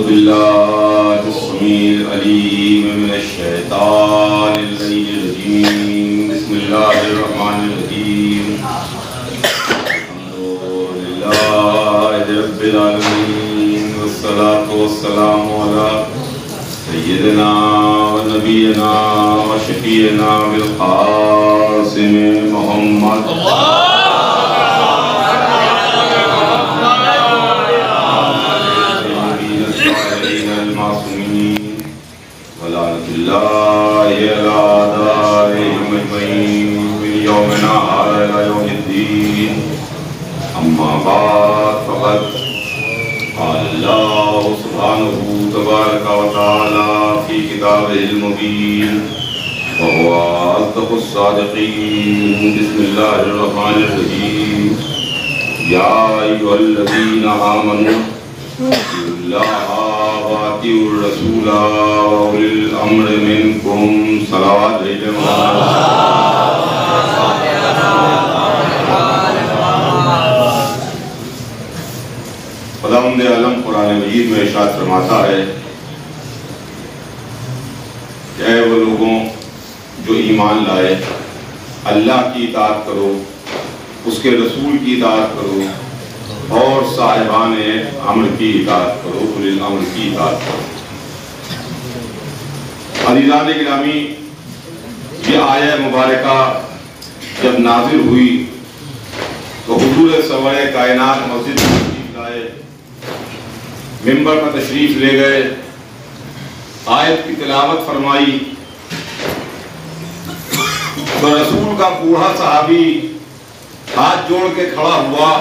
بالله السميع العليم من الشيطان الرجيم بسم الله الرحمن الرحيم الحمد لله رب العالمين والصلاة والسلام على سيدنا ونبينا وشفيعنا بالقاسم محمد ولعنة الله على أعدائهم أجمعين من يومنا هذا إلى يوم الدين أما بعد فقد قال الله سبحانه تبارك وتعالى في كتابه المبين وهو أصدق الصادقين بسم الله الرحمن الرحيم يا أيها الذين آمنوا اطيعوا الله وأطيعوا الرسول وأولي الأمر منكم صلوات خداوند عالم قرآن مجید میں ارشاد فرماتا ہے کہ اے وہ لوگوں جو ایمان لائے اللہ کی اطاعت کرو اس کے رسول کی اطاعت کرو اور صاحبان امر کی اطاعت کرو اولی الامر کی اطاعت کرو عزیزان گرامی یہ آیہ مبارکہ جب نازل ہوئی تو حضور سرور کائنات مسجد میں تشریف لائے ممبر پر تشریف لے گئے آیت کی تلاوت فرمائی تو رسول کا بوڑھا صحابی ہاتھ جوڑ کے کھڑا ہوا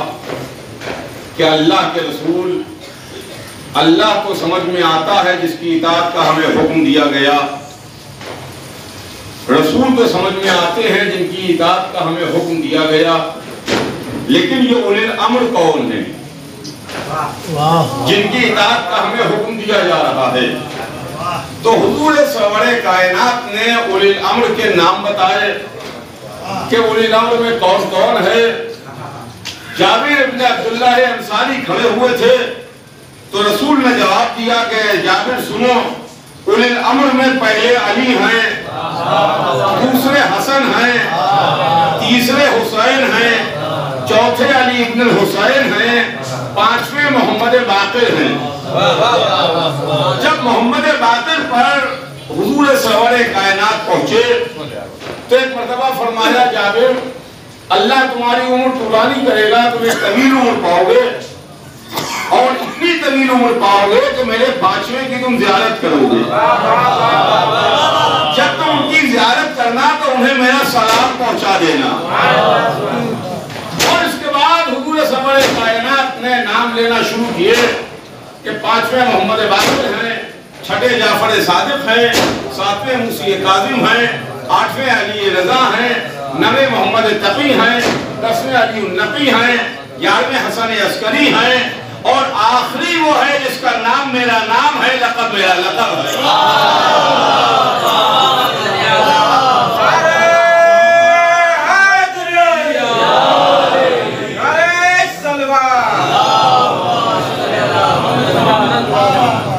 کہ اللہ کے رسول اللہ کو سمجھ میں آتا ہے جس کی اطاعت کا ہمیں حکم دیا گیا رسول تو سمجھ میں آتے ہیں جن کی اطاعت کا ہمیں حکم دیا گیا لیکن یہ اولی الامر کون ہیں جن کی اطاعت کا ہمیں حکم دیا جا رہا ہے تو حضور سرور کائنات نے اولی الامر کے نام بتائے کہ اولی الامر میں کون کون ہے جابر ابن عبداللہ انصاری کھڑے ہوئے تھے تو رسول نے جواب دیا کہ جابر سنو اولی الامر میں پہلے علی ہیں دوسرے حسن ہیں تیسرے حسین ہیں چوتھے علی ابن الحسین ہیں پانچویں محمد باقر ہیں جب محمد باقر پر حضور سرور کائنات پہنچے تو ایک مرتبہ فرمایا جابر اللہ تمہاری عمر طولانی کرے گا تمہیں طویل عمر پاؤ گے اور اتنی طویل عمر پاؤ گے کہ میرے بانچویں کی تم زیارت کرو گے جب تم ان کی زیارت کرنا تو انہیں میرا سلام پہنچا دینا اور اس کے بعد حضور سرور کائنات نے نام لینا شروع کیے کہ پانچویں محمد باقر ہیں چھٹے جعفر صادق ہیں ساتویں موسی کاظم ہیں آٹھویں علی رضا ہیں نویں محمد تقی ہیں دسویں علی النقی ہیں گیارہویں حسن عسکری ہیں اور آخری وہ ہے جس کا نام میرا نام ہے لقب میرا لقب ہے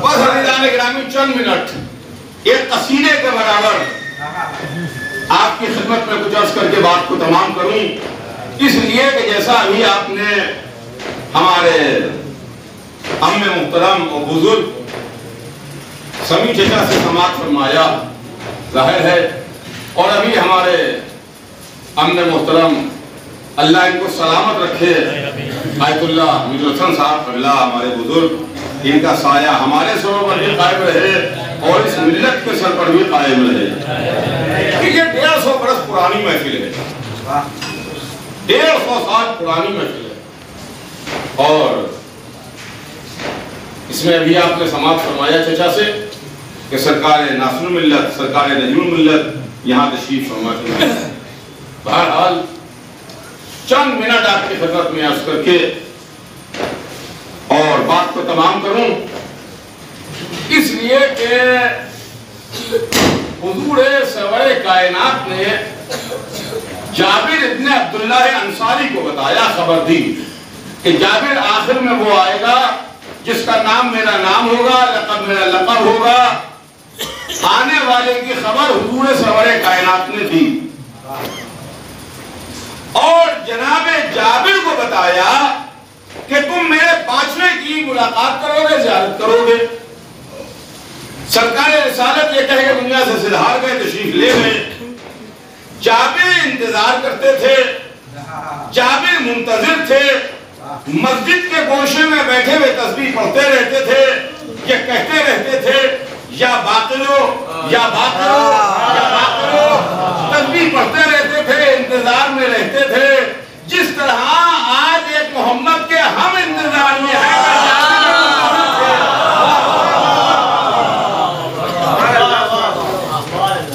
بس عزیزان گرامی چند منٹ ایک قصیدے کے برابر آپ کی خدمت میں کچھ عرض کر کے بات کو تمام کروں اس لیے کہ جیسا ابھی آپ نے ہمارے ام محترم اور بزرگ سمیع چچا سے سماعت فرمایا ظاہر ہے اور ابھی ہمارے ام محترم اللہ ان کو سلامت رکھے آیت اللہ میر الحسن صاحب اللہ ہمارے بزرگ ان کا سایہ ہمارے سروں پر بھی قائم رہے اور اس ملت کے سر پر بھی قائم رہے یہ 150 برس پرانی محفل ہے 150 سال پرانی محفل ہے اور اس میں ابھی آپ نے سماعت فرمایا چچا سے کہ سرکار ناصر الملت سرکار نجم الملت یہاں تشریف فرما کے بہرحال چند منٹ آپ کی خدمت میں عرض کر کے اور بات کو تمام کروں اس لیے کہ حضور سرور کائنات نے جابر ابن عبداللہ انصاری کو بتایا خبر دی کہ جابر آخر میں وہ آئے گا جس کا نام میرا نام ہوگا، لقب میرا لقب ہوگا، آنے والے کی خبر حضور سرور کائنات نے دی، اور جناب جابر کو بتایا کہ تم میرے پانچویں کی ملاقات کرو گے، زیارت کرو گے۔ سرکار رسالت یہ کہے کہ دنیا سے سدھار گئے، تشریف لے گئے۔ جابر انتظار کرتے تھے، جابر منتظر تھے، مسجد کے گوشے میں بیٹھے ہوئے تسبیح پڑھتے رہتے تھے، یہ کہتے رہتے تھے یا باقلو یا باقلو یا باقلو، تسبیح پڑھتے رہتے تھے، انتظار میں رہتے تھے، جس طرح آج ایک محمد کے ہم انتظار میں ہیں کہ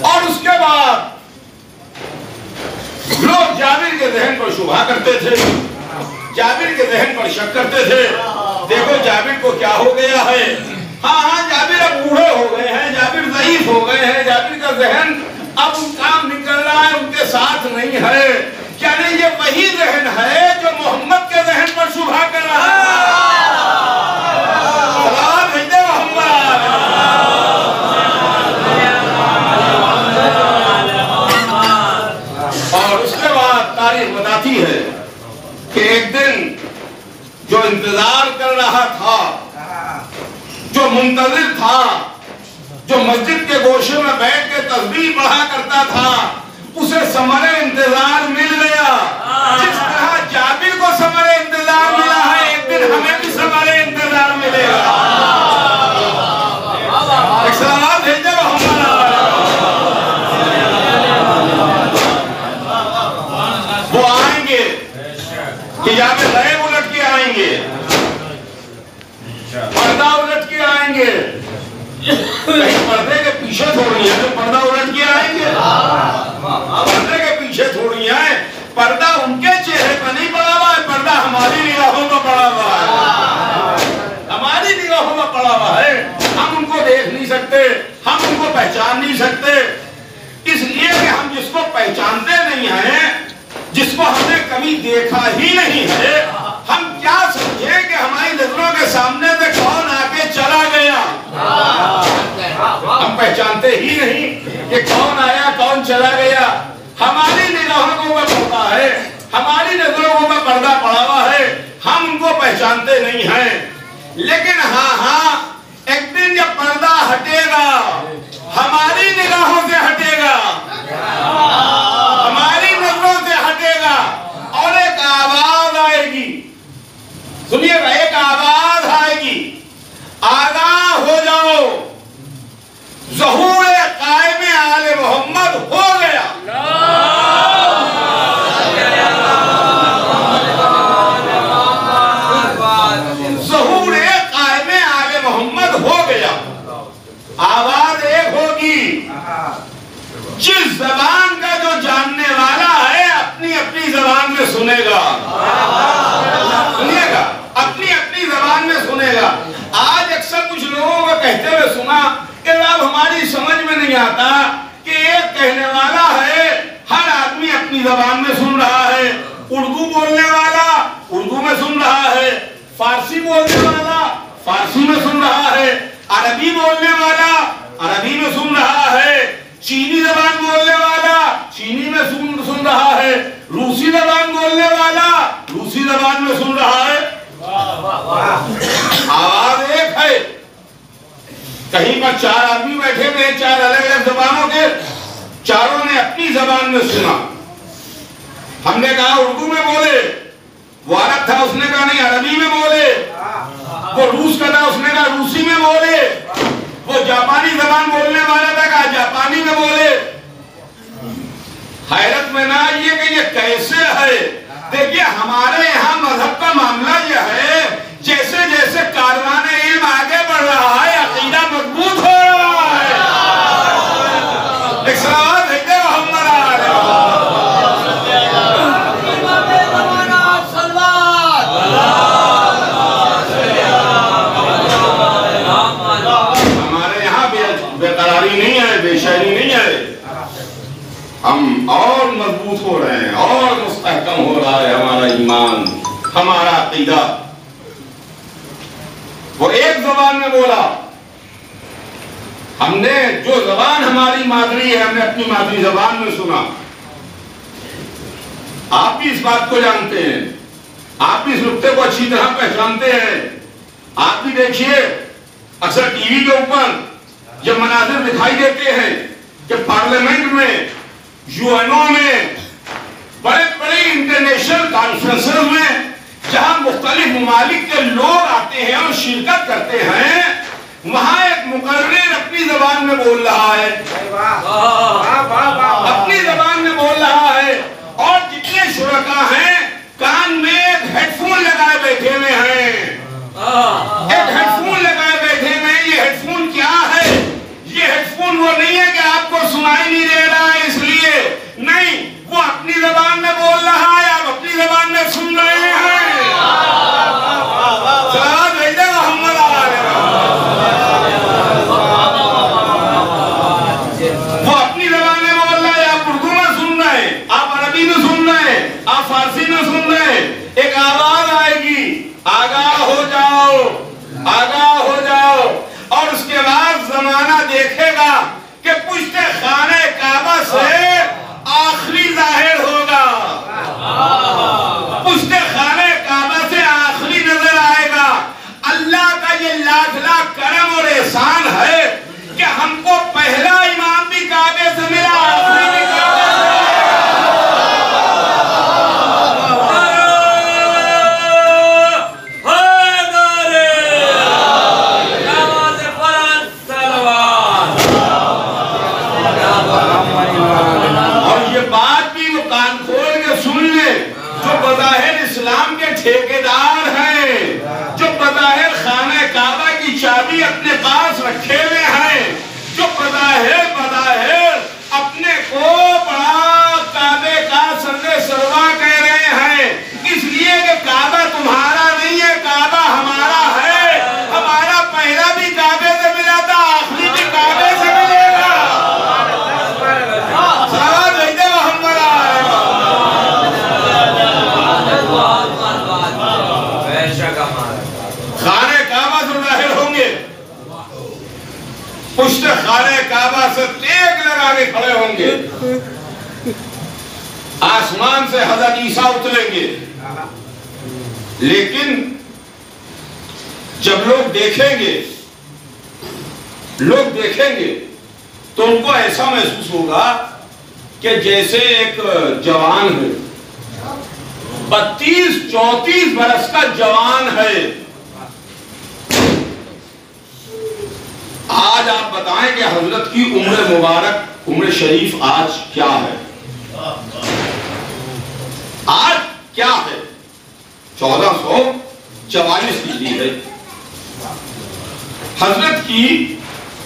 اور اس کے بعد لوگ جابر کے ذہن پر شبہ کرتے تھے، جابر کے ذہن پر شک کرتے تھے، دیکھو جابر کو کیا ہو گیا ہے، ہاں جابر اب بوڑھے ہو گئے ہیں، جابر ضعیف ہو گئے ہیں، جابر کا ذہن اب کام نکل رہا ہے، ان کے ساتھ نہیں ہے، یعنی یہ وہی ذہن ہے جو محمد کے ذہن پر شبہ کر رہا ہے۔ سلام بھیجے محمد۔ اور اس کے بعد تاریخ بتاتی ہے کہ ایک دن جو انتظار کر رہا تھا، جو منتظر تھا، جو مسجد کے گوشے میں بیٹھ کے تسبیح پڑھا کرتا تھا، اسے ثمرِ انتظار مل گیا، جس طرح جابر کو ثمرِ انتظار ملا ہے، ایک دن ہمیں بھی ثمرِ انتظار ملے گا۔ ایک سلام بھیجے محمد۔ وہ آئیں گے، حجاب غیب الٹ کے آئیں گے، پردہ الٹ کے آئیں گے، کہیں پردے کے پیچھے تھوڑی ہے تو پردہ الٹ کے آئیں گے، پردے کے پیچھے تھوڑی ہے، پردہ ان کے چہرے پر نہیں پڑا ہوا ہے، پردہ ہماری نگاہوں میں پڑا ہوا ہے، ہماری نگاہوں میں پڑا ہوا ہے، ہم ان کو دیکھ نہیں سکتے، ہم ان کو پہچان نہیں سکتے، اس لیے کہ ہم جس کو پہچانتے نہیں ہیں، جس کو ہم نے کبھی دیکھا ہی نہیں ہے، ہم کیا سمجھیں کہ ہماری نظروں کے سامنے سے کون آ کے چلا گیا، ہم پہچانتے ہی نہیں کہ کون آیا کون چلا گیا، ہماری نگاہوں میں پڑتا ہے، ہماری نظروں میں پردہ پڑا ہوا ہے، ہم ان کو پہچانتے نہیں ہیں، لیکن ہاں ایک دن جب پردہ ہٹے گا، ہماری نگاہوں سے ہٹے گا، ہماری نظروں سے ہٹے گا، اور ایک آواز آئے گی، سنیے گا، ایک آواز آئے گی، آگاہ ہو جاؤ، ظہور قائم آل محمد ہو گیا۔ ظہور قائم آل محمد ہو گیا، آواز ایک ہوگی، جس زبان کا جو جاننے والا ہے اپنی اپنی زبان میں سنے گا، سنیے گا، اپنی اپنی زبان میں سنے گا۔ آج اکثر کچھ لوگوں کو کہتے ہوئے سنا کہ اب ہماری سمجھ میں نہیں آتا کہ ایک کہنے والا ہے، ہر آدمی اپنی زبان میں سن رہا ہے، اردو بولنے والا اردو میں سن رہا ہے، فارسی بولنے والا فارسی میں سن رہا ہے، عربی بولنے والا عربی میں سن رہا ہے، چینی زبان بولنے والا چینی میں سن رہا ہے، روسی زبان بولنے والا روسی زبان میں سن رہا ہے، آواز ایک ہے، کہیں پر چار آدمی بیٹھے ہوئے ہیں، چار الگ الگ زبانوں کے، چاروں نے اپنی زبان میں سنا، ہم نے کہا اردو میں بولے، وہ عرب تھا اس نے کہا نہیں عربی میں بولے، وہ روس کا تھا اس نے کہا روسی میں بولے، وہ جاپانی زبان بولنے والا تھا کہا جاپانی میں بولے۔ حیرت میں نہ آئیے کہ یہ کیسے ہے، دیکھیے ہمارے یہاں مذہب کا معاملہ یہ ہے، جیسے جیسے کاروان علم آگے بڑھ رہا ہے، عقیدہ مضبوط ہو رہا ہے۔ ایک سلام ہے کہ محمد آلہ ہمارے یہاں بے قراری نہیں ہے، بے شعری نہیں ہے، ہم اور مضبوط ہو رہے ہیں، اور مستحکم ہو رہا ہے ہمارا ایمان، ہمارا عقیدہ۔ وہ ایک زبان میں بولا. ہم نے جو زبان ہماری مادری ہے ہم نے اپنی مادری زبان میں سنا. آپ بھی اس بات کو جانتے ہیں, آپ بھی اس نقطے کو اچھی طرح پہچانتے ہیں. آپ بھی دیکھیے اکثر ٹی وی کے اوپر یہ مناظر دکھائی دیتے ہیں کہ پارلیمنٹ میں, یو این او میں, بڑے بڑے انٹرنیشنل کانفرنسز میں جہاں مختلف ممالک کے لوگ آتے ہیں اور شرکت کرتے ہیں, وہاں ایک مقرر اپنی زبان میں بول رہا ہے, اپنی زبان میں بول رہا ہے, اور جتنے شرکاء ہیں کان میں ایک ہیڈ فون لگائے بیٹھے ہوئے ہیں, ایک ہیڈ فون لگائے بیٹھے ہوئے ہیں. یہ ہیڈ فون کیا ہے؟ یہ ہیڈ فون وہ نہیں ہے کہ آپ کو سنائی نہیں دے رہا ہے اس لیے نہیں, وہ اپنی زبان میں بول رہا ہے, آپ اپنی زبان میں سن رہے ہیں. صلوات بھیجے محمد علیہ. وہ اپنی زبان میں بول رہا ہے, آپ اردو میں سن رہے ہیں, آپ عربی میں سن رہے ہیں, آپ فارسی میں سن رہے ہیں. ایک آواز آئے گی, آگاہ ہو جاؤ, آگاہ ہو جاؤ, اور اس کے بعد زمانہ دیکھے گا کہ پشت خانہ کعبہ سے آخری ظاہر ہوگا, پشت خانہ کعبہ سے آخری نظر آئے گا. اللہ کا یہ لاکھ لاکھ کرم اور احسان ہے کہ ہم کو پہلا امام بھی کعبے سے ملا, آخری بھی کعبے سے. اسلام کے ٹھیکیدار ہیں, جو بظاہر خانہ کعبہ کی چابی اپنے پاس رکھے ہوئے ہیں, جو بظاہر اپنے کو بڑا کعبے کا سرے سروا کہہ رہے ہیں, اس لیے کہ کعبہ تمہارا نہیں ہے, کعبہ ہمارا ہے. ہمارا پہلا بھی کعبے سے ملا تھا, آخری بھی کعبے سے ملے گا. صلوات بھیجے محمد علیہ. خانہ کعبہ سے ظاہر ہوں گے, پشت خانہ کعبہ سے ٹیک لگا کے کھڑے ہوں گے. آسمان سے حضرت عیسیٰ اتریں گے, لیکن جب لوگ دیکھیں گے تو ان کو ایسا محسوس ہوگا کہ جیسے ایک جوان ہے, 32-34 برس کا جوان ہے. آج آپ بتائیں کہ حضرت کی عمر مبارک, عمر شریف آج کیا ہے؟ آج کیا ہے؟ 1444 ہجری ہے. حضرت کی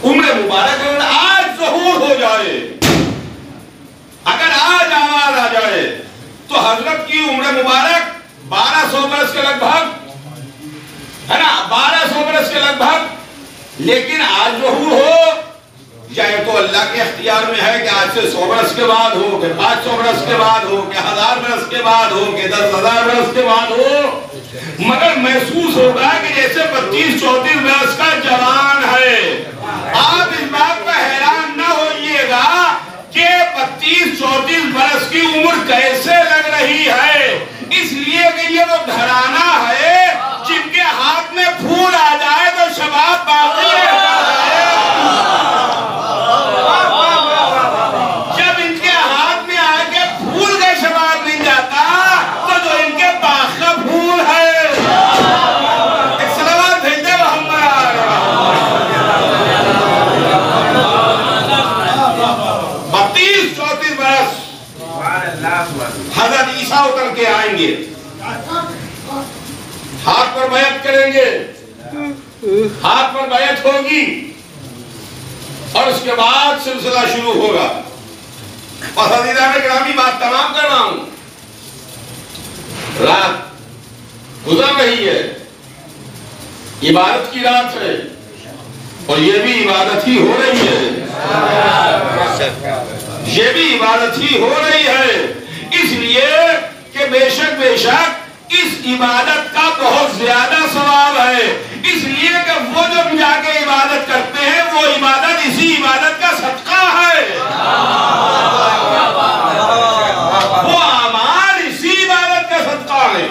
عمر مبارک اگر آج ظہور ہو جائے, اگر آج آواز آ جائے, تو حضرت کی عمر مبارک 1200 برس کے لگ بھگ ہے نا, 1200 برس کے لگ بھگ. لیکن آج ظہور ہو جائے تو اللہ کے اختیار میں ہے کہ آج سے 100 برس کے بعد ہو, کہ 500 برس کے بعد ہو, کہ 1000 برس کے بعد ہو, کہ 10,000 برس کے بعد ہو, مگر محسوس ہوگا کہ جیسے 32-34 برس کا جوان ہے. آپ اس بات پر حیران نہ ہوئیے گا کہ 32-34 برس کی عمر کیسے لگ رہی ہے, اس لیے کہ یہ وہ گھرانہ ہے جن کے ہاتھ میں پھول آ جائے تو شباب باقی رہتا ہے. جب ان کے ہاتھ میں آ کے پھول کا شباب نہیں جاتا تو جو ان کے باغ کا پھول ہے. ایک صلوات بھیجے محمد علیہ. 32-34 برس حضرت عیسیٰ اتر کے آئیں گے, ہاتھ پر بیعت کریں گے, ہاتھ پر بیعت ہوگی, اور اس کے بعد سلسلہ شروع ہوگا. اور حضرت گرامی بات تمام کر رہا ہوں, رات گزر رہی ہے, عبادت کی رات ہے, اور یہ بھی عبادت ہی ہو رہی ہے, یہ بھی عبادت ہی ہو رہی ہے. اس لیے کہ بے شک اس عبادت کا بہت زیادہ ثواب ہے، اس لیے کہ وہ جو جا کے عبادت کرتے ہیں وہ عبادت اسی عبادت کا صدقہ ہے، وہ اعمال اسی عبادت کا صدقہ ہے،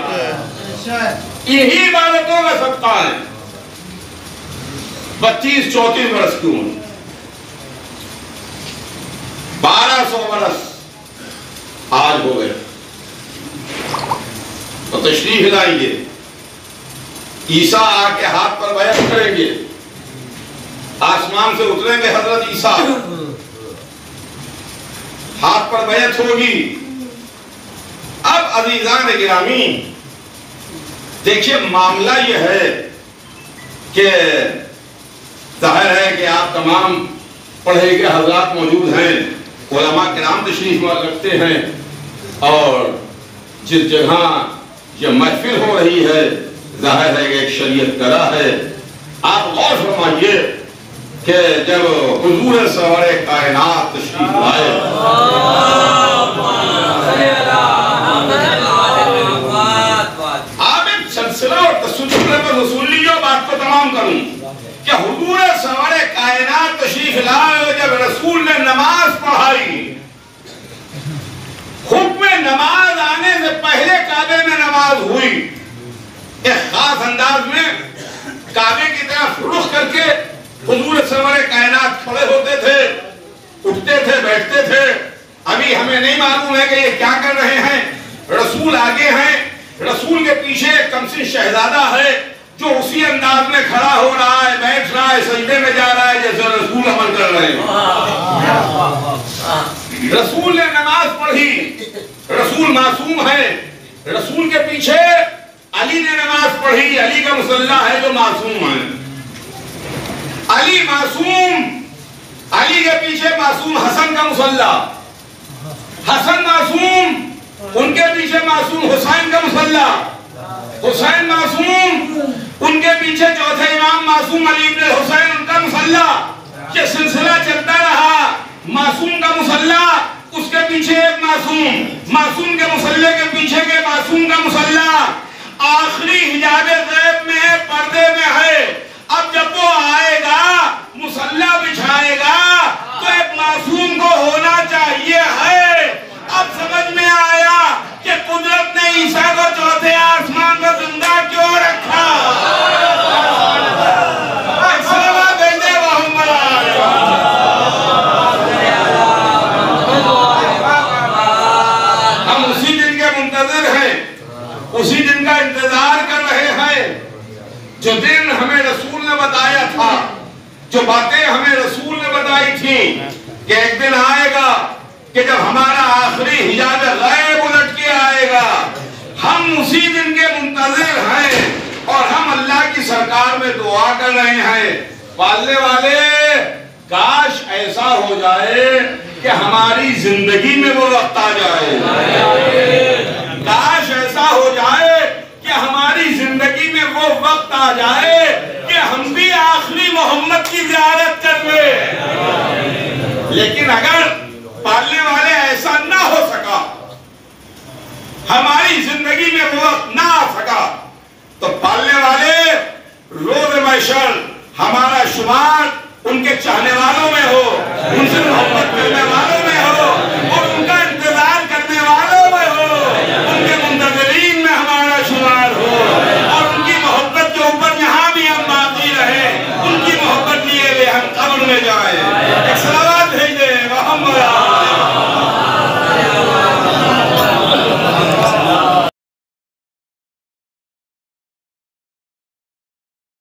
یہی عبادتوں کا صدقہ ہے۔ 32-34 برس کی عمر، 1200 برس آج ہو گئے، تو تشریف لائیں گے، عیسیٰ آ کے ہاتھ پر بیعت کریں گے، آسمان سے اتریں گے حضرت عیسیٰ، ہاتھ پر بیعت ہوگی۔ اب عزیزان گرامی دیکھیے معاملہ یہ ہے کہ ظاہر ہے کہ آپ تمام پڑھے لکھے حضرات موجود ہیں، علماء کرام تشریف رکھتے ہیں، اور جس جگہ یہ محفل ہو رہی ہے ظاہر ہے کہ ایک شریعت کرا ہے۔ آپ غور فرمائیے کہ جب حضور سرور کائنات تشریف لائے، آپ ایک سلسلہ اور تسلسل پر رسول لیجو، بات کو تمام کروں کہ حضور سرور کائنات تشریف لائے، جب رسول نے نماز پڑھائی، حکم نماز آنے سے پہلے کعبے میں نماز ہوئی، ایک خاص انداز میں کعبے کی طرف رخ کر کے حضور سرور کائنات کھڑے ہوتے تھے، اٹھتے تھے، بیٹھتے تھے۔ ابھی ہمیں نہیں معلوم ہے کہ یہ کیا کر رہے ہیں، رسول آگے ہیں، رسول کے پیچھے ایک کمسن شہزادہ ہے جو اسی انداز میں کھڑا ہو رہا ہے، بیٹھ رہا ہے، سجدے میں جا رہا ہے جیسے رسول عمل کر رہے ہیں۔ رسول نے نماز پڑھی، رسول معصوم ہے، رسول کے پیچھے علی نے نماز پڑھی، علی کا مصلی ہے جو معصوم ہے، علی معصوم، علی کے پیچھے معصوم حسن کا مصلی، حسن معصوم، ان کے پیچھے معصوم حسین کا مصلی، حسین معصوم، ان کے پیچھے چوتھے امام معصوم علی ابن حسین ان کا مصلی۔ یہ سلسلہ چلتا رہا، معصوم کا مصلی، اس کے پیچھے ایک معصوم، معصوم کے مصلی کے پیچھے کے معصوم کا مصلی، آخری حجاب غیب میں ہے، پردے میں ہے۔ اب جب وہ آئے گا، مصلی بچھائے گا، تو ایک معصوم کو ہونا چاہیے ہے۔ اب سمجھ میں آیا کہ قدرت نے عیسیٰ کو چوتھے آسمان پر زندہ کیوں رکھا۔ ہم اسی دن کے منتظر ہیں، اسی دن کا انتظار کر رہے ہیں، جو دن ہمیں رسول نے بتایا تھا، جو باتیں ہمیں رسول نے بتائی تھی کہ ایک دن آئے گا کہ جب ہمارا آخری حجاب غیب الٹ کے آئے گا۔ ہم اسی دن کے منتظر ہیں اور ہم اللہ کی سرکار میں دعا کر رہے ہیں، پالنے والے کاش ایسا ہو جائے کہ ہماری زندگی میں وہ وقت آ جائے، کاش ایسا ہو جائے کہ ہماری زندگی میں وہ وقت آ جائے کہ ہم بھی آخری محمد کی زیارت کر لیں۔ لیکن اگر پالنے والے ایسا نہ ہو سکا، ہماری زندگی میں وہ وقت نہ آ سکا، تو پالنے والے روز محشر ہمارا شمار ان کے چاہنے والوں میں ہو، ان سے محبت کرنے والوں میں ہو، اور ان کا انتظار کرنے والوں میں ہو، ان کے منتظرین میں ہمارا شمار ہو، اور ان کی محبت کے اوپر یہاں بھی ہم باقی رہیں، ان کی محبت لیے ہوئے ہم قبر میں جائیں۔